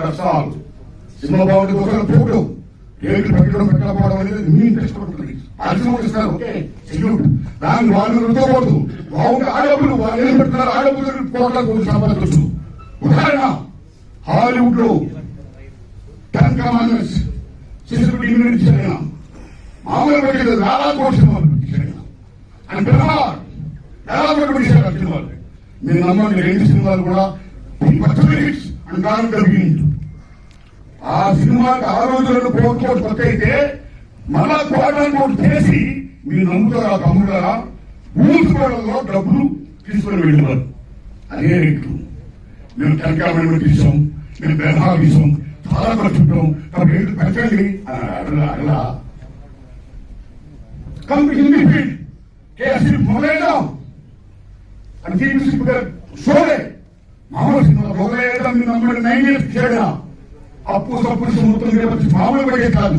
కష్టాలు. సినిమా బాగుంటే ఒకరు చూడడం, రేట్లు పెట్టకపోవడం అనేది మీ ఇంట్రెస్ట్ ఉంటుంది. పరిశ్రమలు ఇస్తారు, ఓకే చెయ్యండి, దాన్ని వాళ్ళు రుతకూడదు. బాగుంటే ఆడపులు వాళ్ళు ఏం పెడుతున్నారు, ఆడపులు కోట్ల సంపాదించవచ్చు. ఉదాహరణ హాలీవుడ్ లో 10 కమాండర్స్ చేసిన మామూలు పెట్టేది వేల కోట్ల సినిమాలు అండ్ బెహార్ వేల కోట్లు పెట్టేశారు సినిమాలు. మీరు నమ్మండి, 2 సినిమాలు కూడా అంటారు కలిగింది. ఆ సినిమాకి ఆ రోజులను కోట్లు కొత్త అయితే మళ్ళా కోట్లు చేసి మీరు నమ్ముతారు. ఆ తమ్ముడారా ఊసుకోవడంలో డబ్బులు తీసుకొని వెళ్ళేవారు. అదే రేట్లు మేము టెంకాయ తీసాం, మేము బెహార్ తీసాం, చాలా ఖర్చుంటాం, కాబట్టి రేట్లు పెంచండి అలా కంపెనీ ఫీల్డ్ కేసీ మొదలైదాం అని గారు షోలే మామూలు సినిమా మొదలైదాం. మీరు నమ్మండి 9 years చేయడా అప్పు సప్పు మొత్తం మామూలు పడే కాదు.